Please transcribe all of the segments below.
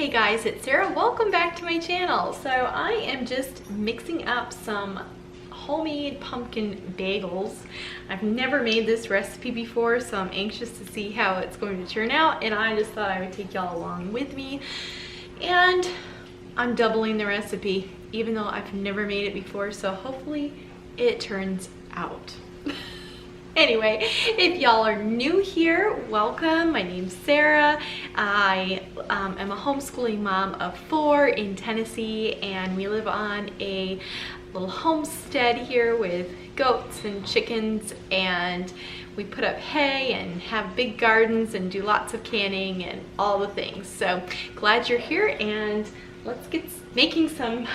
Hey guys, it's Sarah. Welcome back to my channel. So I am just mixing up some homemade pumpkin bagels. I've never made this recipe before, so I'm anxious to see how it's going to turn out, and I just thought I would take y'all along with me. And I'm doubling the recipe, even though I've never made it before, so hopefully it turns out. Anyway, if y'all are new here, welcome. My name's Sarah. I am a homeschooling mom of 4 in Tennessee, and we live on a little homestead here with goats and chickens, and we put up hay and have big gardens and do lots of canning and all the things. So glad you're here, and let's get making some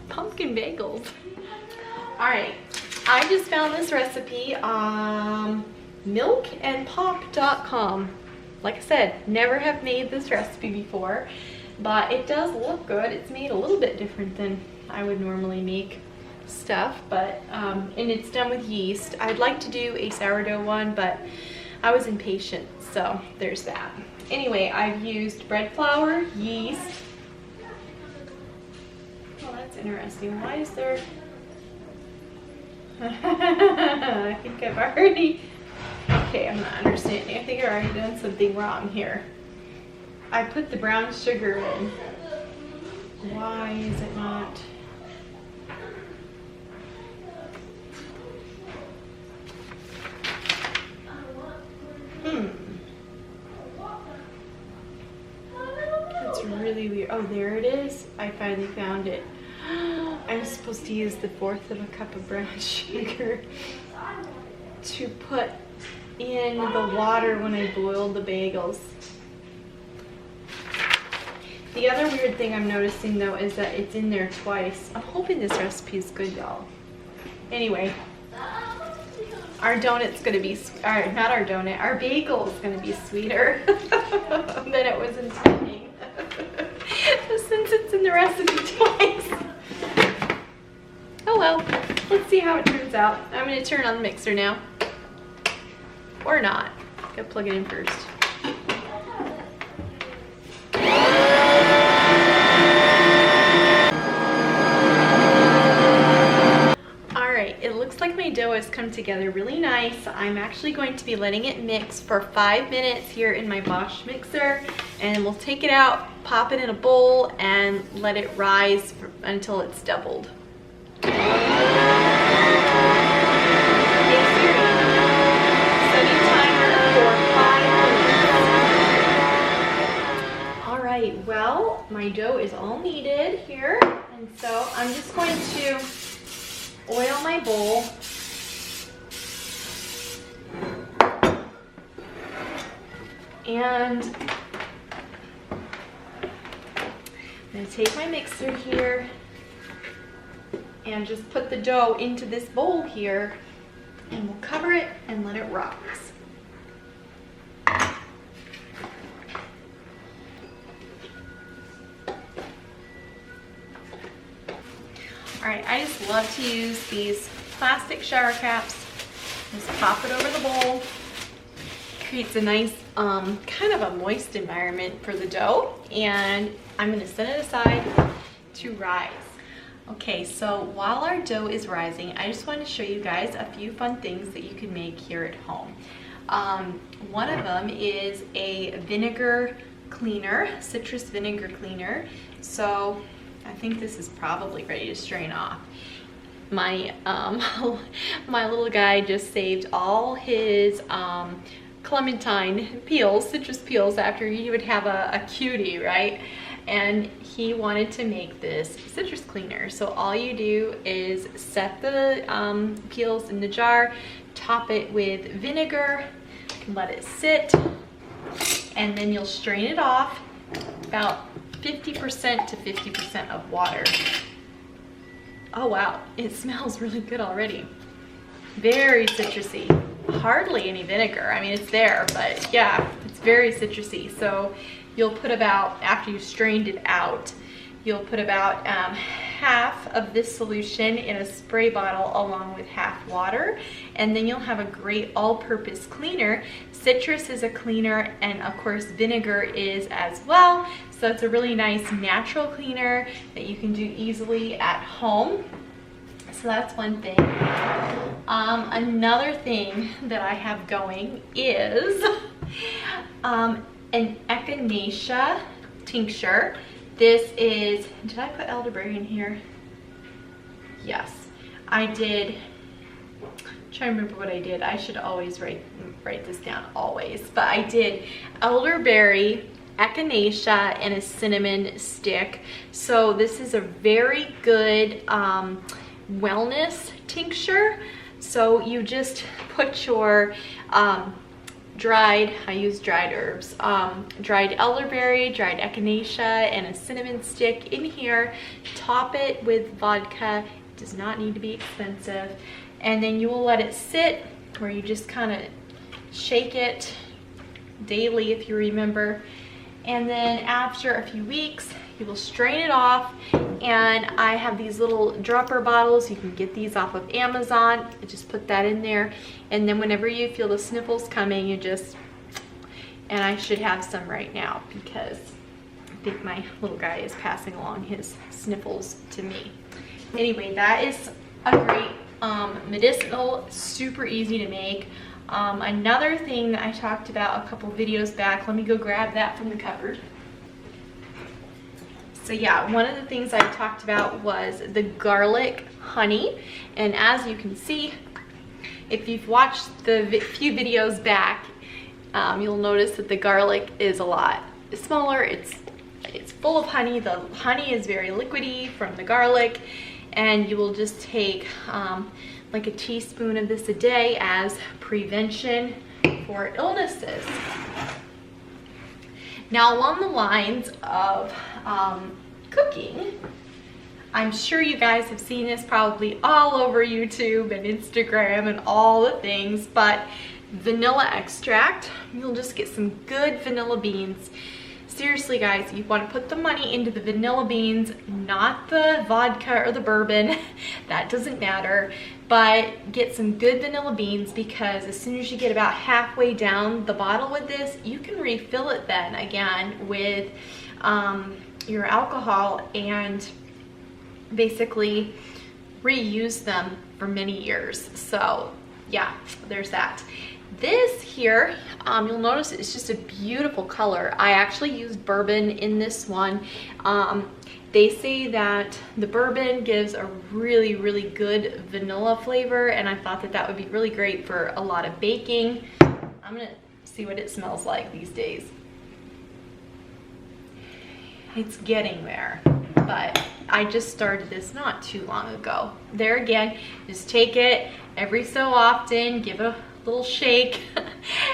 pumpkin bagels. All right. I just found this recipe on milkandpop.com. Like I said, never have made this recipe before, but it does look good. It's made a little bit different than I would normally make stuff, but and it's done with yeast. I'd like to do a sourdough one, but I was impatient, so there's that. Anyway, I've used bread flour, yeast. Oh, that's interesting. Why is there... I think I've already, okay, I'm not understanding. I think I've already done something wrong here. I put the brown sugar in. Why is it not? That's really weird. Oh, there it is. I finally found it. I'm supposed to use the 1/4 of a cup of brown sugar to put in the water when I boil the bagels. The other weird thing I'm noticing though is that it's in there twice. I'm hoping this recipe is good, y'all. Anyway, our donut's gonna be, not our donut, our bagel is gonna be sweeter than it was intending since it's in the recipe twice. Oh well, let's see how it turns out. I'm going to turn on the mixer now. Or not. Gotta plug it in first. Alright, it looks like my dough has come together really nice. I'm actually going to be letting it mix for 5 minutes here in my Bosch mixer, and we'll take it out, pop it in a bowl, and let it rise until it's doubled. Alright, well, my dough is all kneaded here, and so I'm just going to oil my bowl. And I'm going to take my mixer here and just put the dough into this bowl here, and we'll cover it and let it rise. Alright, I just love to use these plastic shower caps. Just pop it over the bowl. Creates a nice kind of a moist environment for the dough, and I'm going to set it aside to rise. Okay, so while our dough is rising, I just want to show you guys a few fun things that you can make here at home. One of them is a vinegar cleaner, citrus vinegar cleaner. So I think this is probably ready to strain off. My my little guy just saved all his clementine peels, citrus peels, after he would have a cutie, right? And he wanted to make this citrus cleaner. So all you do is set the peels in the jar, top it with vinegar, let it sit, and then you'll strain it off, about 50% to 50% of water. Oh wow, it smells really good already. Very citrusy. Hardly any vinegar. I mean, it's there, but yeah, it's very citrusy. So you'll put about, after you've strained it out, you'll put about half of this solution in a spray bottle along with half water, and then you'll have a great all-purpose cleaner. Citrus is a cleaner, and of course vinegar is as well. So it's a really nice natural cleaner that you can do easily at home. So that's one thing. Another thing that I have going is an echinacea tincture. This is, did I put elderberry in here? Yes, I did. I'm trying to remember what I did. I should always write this down, always. But I did elderberry, echinacea, and a cinnamon stick. So this is a very good wellness tincture. So you just put your I use dried herbs, dried elderberry, dried echinacea, and a cinnamon stick in here. Top it with vodka. It does not need to be expensive. And then you will let it sit, where you just kind of shake it daily if you remember. And then after a few weeks, you will strain it off. And I have these little dropper bottles. You can get these off of Amazon. I just put that in there. And then whenever you feel the sniffles coming, you just, and I should have some right now because I think my little guy is passing along his sniffles to me. Anyway, that is a great medicinal, super easy to make. Another thing that I talked about a couple videos back, let me go grab that from the cupboard. So yeah, one of the things I talked about was the garlic honey. And as you can see, if you've watched the few videos back, you'll notice that the garlic is a lot smaller. It's full of honey. The honey is very liquidy from the garlic. And you will just take like a teaspoon of this a day as prevention for illnesses. Now, along the lines of cooking, I'm sure you guys have seen this probably all over YouTube and Instagram and all the things, but vanilla extract, you'll just get some good vanilla beans. Seriously guys, you want to put the money into the vanilla beans, not the vodka or the bourbon. That doesn't matter, but get some good vanilla beans, because as soon as you get about halfway down the bottle with this, you can refill it then again with your alcohol and basically reuse them for many years. So yeah, there's that. This here, you'll notice it's just a beautiful color. I actually used bourbon in this one. They say that the bourbon gives a really, really good vanilla flavor, and I thought that that would be really great for a lot of baking. I'm gonna see what it smells like these days. It's getting there, but I just started this not too long ago. There again, just take it every so often, give it a little shake,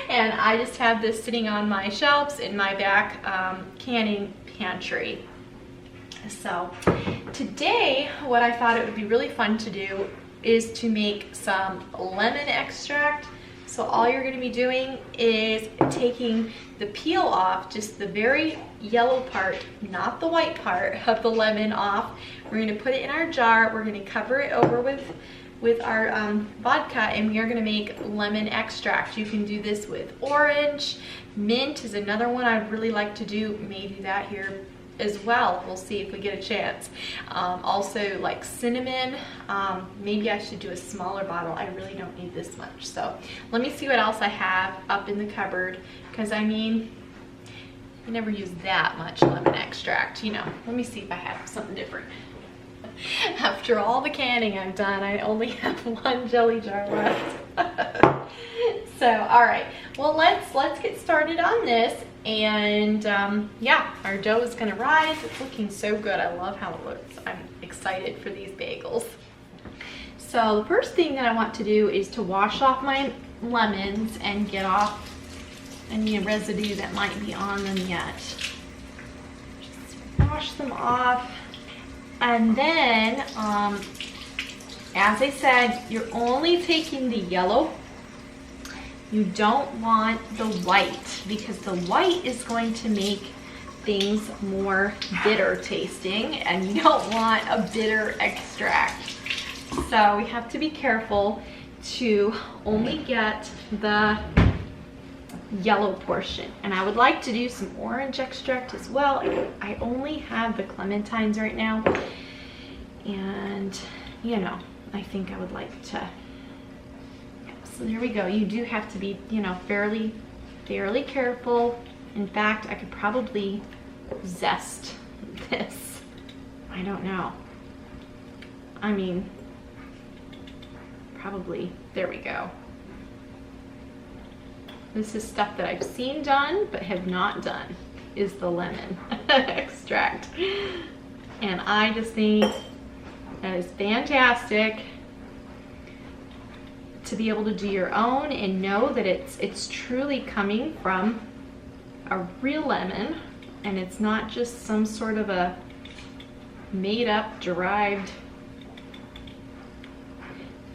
and I just have this sitting on my shelves in my back canning pantry. So today, what I thought it would be really fun to do is to make some lemon extract. So all you're going to be doing is taking the peel off, just the very yellow part, not the white part of the lemon off. We're going to put it in our jar. We're going to cover it over with our vodka, and we are going to make lemon extract. You can do this with orange. Mint is another one I'd really like to do. May do that here as well. We'll see if we get a chance. Also like cinnamon. Maybe I should do a smaller bottle. I really don't need this much. So let me see what else I have up in the cupboard, because I mean, I never use that much lemon extract, you know. Let me see if I have something different. After all the canning I've done, I only have one jelly jar left. So, all right. Well, let's get started on this. And yeah, our dough is gonna rise. It's looking so good. I love how it looks. I'm excited for these bagels. So the first thing that I want to do is to wash off my lemons and get off any residue that might be on them yet. Just wash them off. And then, as I said, you're only taking the yellow. You don't want the white, because the white is going to make things more bitter tasting, and you don't want a bitter extract. So we have to be careful to only get the yellow portion. And I would like to do some orange extract as well. I only have the clementines right now. And, you know, I think I would like to. Yeah, so there we go. You do have to be, you know, fairly careful. In fact, I could probably zest this. I don't know. I mean, probably. There we go. This is stuff that I've seen done but have not done, is the lemon extract. And I just think that is fantastic to be able to do your own and know that it's truly coming from a real lemon and it's not just some sort of a made up derived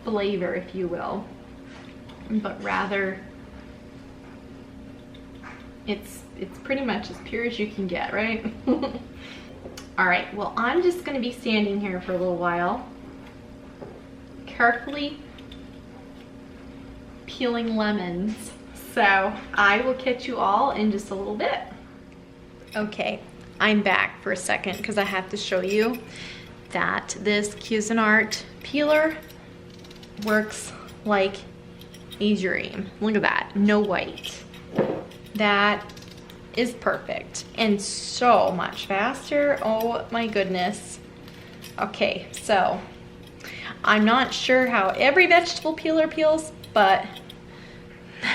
flavor, if you will, but rather it's pretty much as pure as you can get, right? All right, well, I'm just gonna be standing here for a little while, carefully peeling lemons. So I will catch you all in just a little bit. Okay, I'm back for a second because I have to show you that this Cuisinart peeler works like a dream. Look at that, no white. That is perfect and so much faster. Oh my goodness. Okay, so I'm not sure how every vegetable peeler peels, but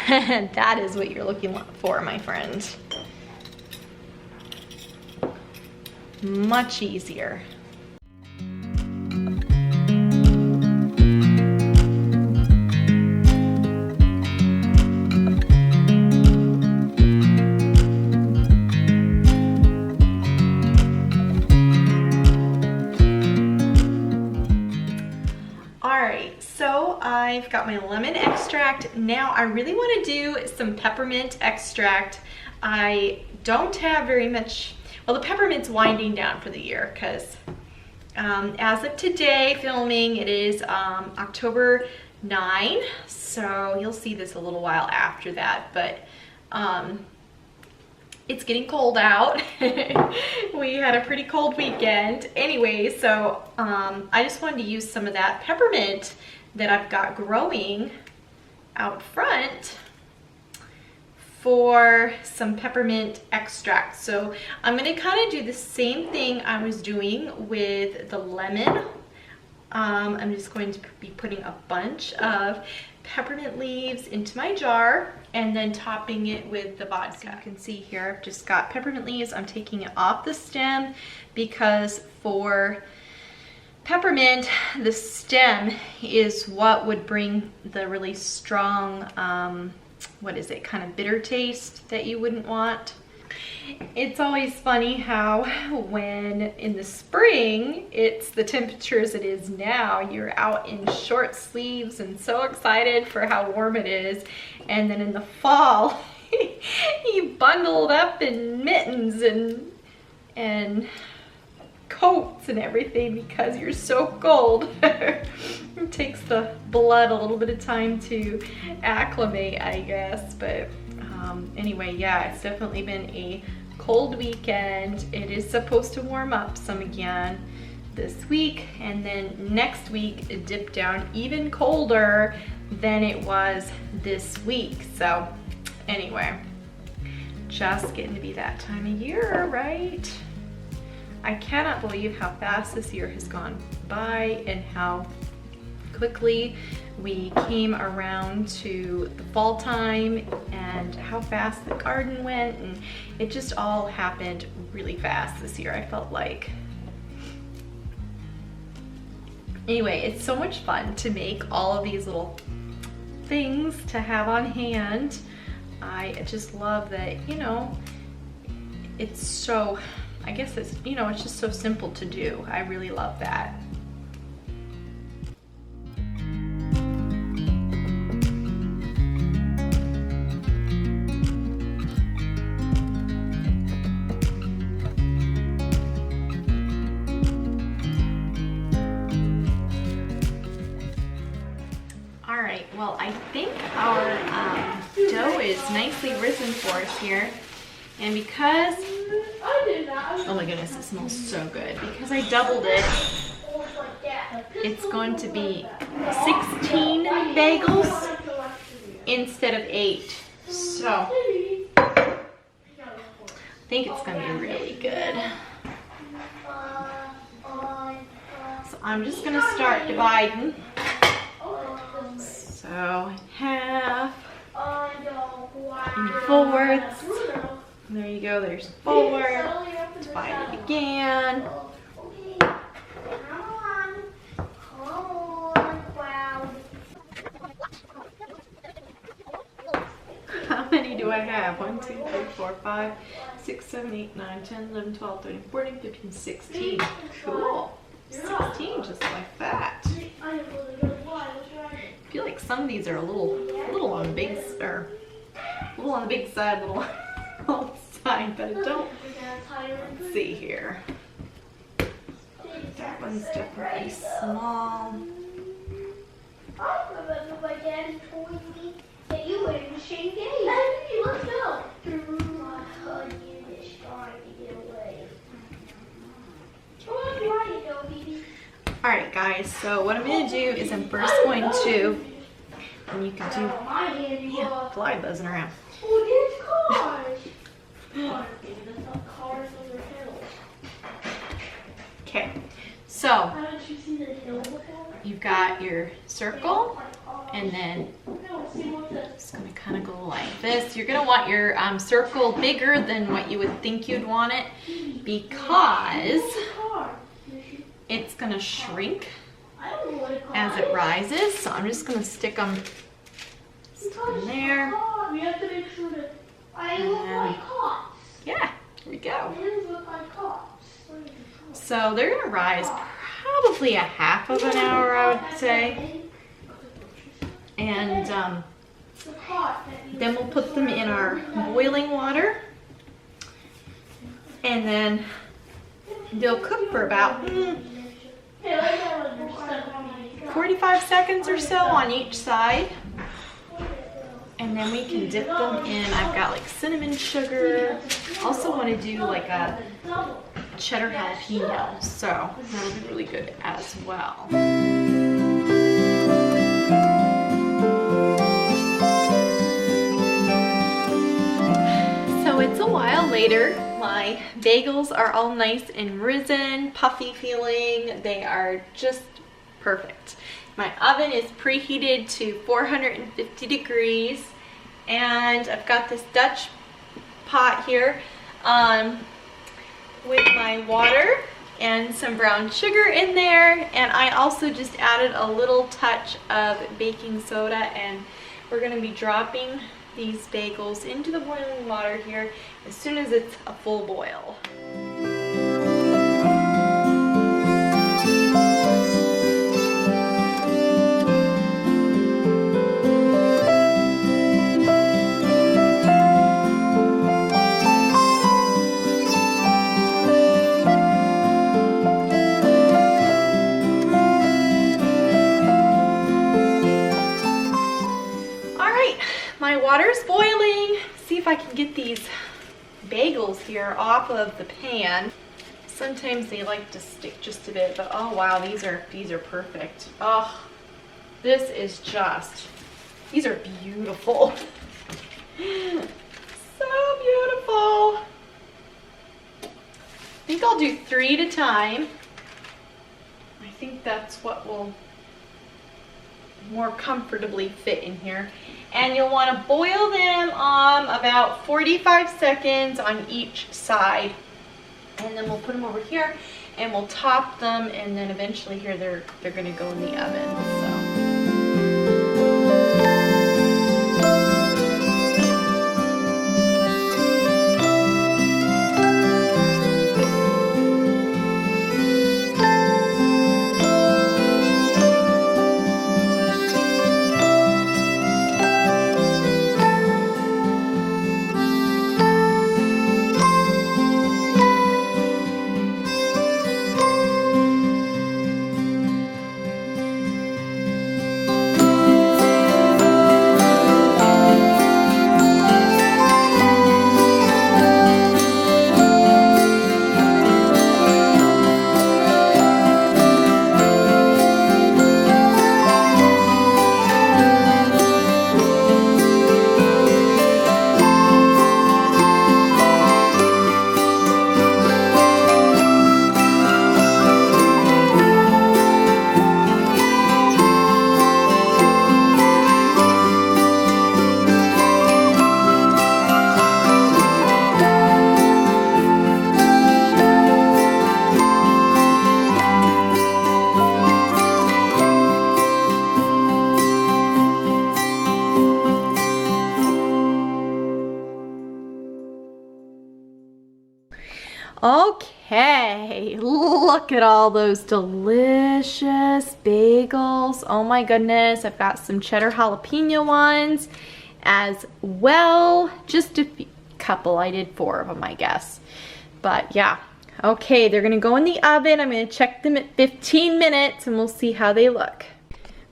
that is what you're looking for, my friend. Much easier. I've got my lemon extract. Now I really want to do some peppermint extract. I don't have very much, well, the peppermint's winding down for the year because as of today filming, it is October 9, so you'll see this a little while after that, but it's getting cold out. We had a pretty cold weekend. Anyway, so I just wanted to use some of that peppermint that I've got growing out front for some peppermint extract. So I'm gonna kind of do the same thing I was doing with the lemon. I'm just going to be putting a bunch of peppermint leaves into my jar and then topping it with the vodka. So you can see here, I've just got peppermint leaves. I'm taking it off the stem because for peppermint, the stem is what would bring the really strong, what is it, kind of bitter taste that you wouldn't want. It's always funny how when in the spring, it's the temperatures it is now, you're out in short sleeves and so excited for how warm it is. And then in the fall, you bundled up in mittens and coats and everything because you're so cold. It takes the blood a little bit of time to acclimate, I guess, but anyway, yeah, it's definitely been a cold weekend. It is supposed to warm up some again this week, and then next week dip down even colder than it was this week. So anyway, just getting to be that time of year, right? I cannot believe how fast this year has gone by and how quickly we came around to the fall time and how fast the garden went, and it just all happened really fast this year, I felt like. Anyway, it's so much fun to make all of these little things to have on hand. I just love that, you know, it's so, I guess it's, you know, it's just so simple to do. I really love that. right, well, I think our dough is nicely risen for us here. And because, oh my goodness, it smells so good. Because I doubled it, it's going to be 16 bagels instead of 8. So, I think it's going to be really good. So I'm just going to start dividing. So, half, and 4/4. There you go, there's 4. Divide it again. How many do I have? 1, 2, 3, 4, 5, 6, 7, 8, 9, 10, 11, 12, 13, 14, 15, 16. Cool. 16, just like that. I feel like some of these are a little on the big, or a little on the big side, a little on the side, but I don't. Let's see here. That one's definitely small. I remember my daddy told me that you were in the same game. Hey, let's go. My onion is starting to get away. Come on, try it, though, baby. Alright guys, so what I'm going to do is I'm first going to, and you can do, yeah, fly buzzing around. Oh, there's cars. Cars, baby, that's not cars over hills. Okay, so Haven't you seen the hill before? you've got your circle, and then it's going to kind of go like this. You're going to want your circle bigger than what you would think you'd want it, because it's going to shrink as it rises. So I'm just going to stick them in there. We have to make sure that I And look then- like cops. Yeah, here we go. They look like cops. So they're going to rise probably a half of an hour, I would say. And then we'll put them in our boiling water. And then they'll cook for about 45 seconds or so on each side. And then we can dip them in. I've got like cinnamon sugar. Also want to do like a cheddar jalapeno. So that'll be really good as well. So it's a while later. My bagels are all nice and risen, puffy feeling. They are just perfect. My oven is preheated to 450 degrees, and I've got this Dutch pot here with my water and some brown sugar in there, and I also just added a little touch of baking soda, and we're going to be dropping these bagels into the boiling water here as soon as it's a full boil. My water's boiling. See if I can get these bagels here off of the pan. Sometimes they like to stick just a bit, but oh wow, these are perfect. Oh, this is just, these are beautiful. So beautiful. I think I'll do 3 at a time. I think that's what will more comfortably fit in here. And you'll want to boil them about 45 seconds on each side. And then we'll put them over here and we'll top them, and then eventually here they're going to go in the oven. So. Okay, look at all those delicious bagels. Oh my goodness, I've got some cheddar jalapeno ones as well. Just a couple, I did 4 of them, I guess. But yeah, okay, they're gonna go in the oven. I'm gonna check them at 15 minutes and we'll see how they look.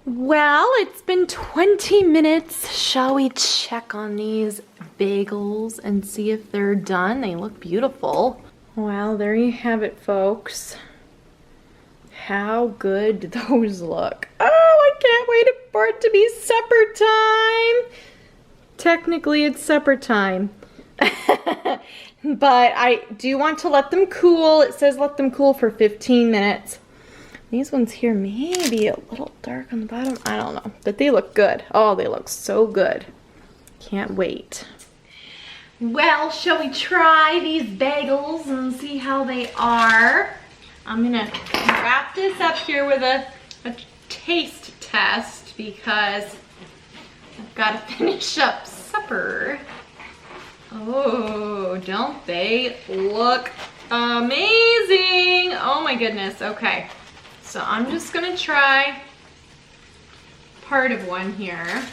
Well, it's been 20 minutes. Shall we check on these bagels and see if they're done? They look beautiful. Well, there you have it, folks. How good do those look? Oh, I can't wait for it to be supper time. Technically, it's supper time. But I do want to let them cool. It says let them cool for 15 minutes. These ones here may be a little dark on the bottom. I don't know, but they look good. Oh, they look so good. Can't wait. Well, shall we try these bagels and see how they are? I'm gonna wrap this up here with a taste test because I've got to finish up supper. Oh, don't they look amazing? Oh my goodness, okay. So I'm just gonna try part of one here.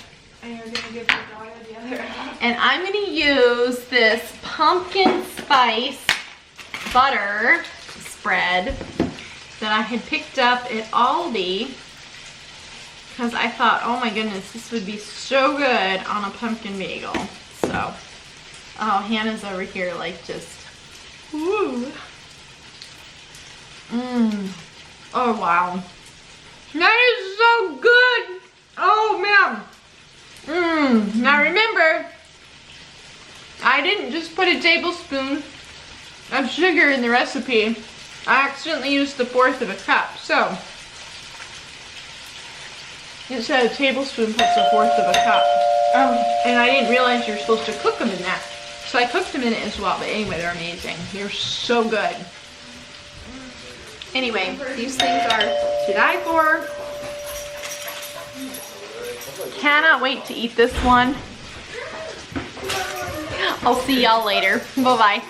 And you're gonna give your daughter the other half. And I'm gonna use this pumpkin spice butter spread that I had picked up at Aldi because I thought, oh my goodness, this would be so good on a pumpkin bagel. So, oh, Hannah's over here like just, woo. Oh wow. That is so good. Oh man. Now remember, I didn't just put a tablespoon of sugar in the recipe. I accidentally used the 1/4 of a cup. So, it said a tablespoon puts a 1/4 of a cup. And I didn't realize you're supposed to cook them in that. So I cooked them in it as well. But anyway, they're amazing. They're so good. Anyway, these things are to die for. Cannot wait to eat this one. I'll see y'all later. Bye-bye.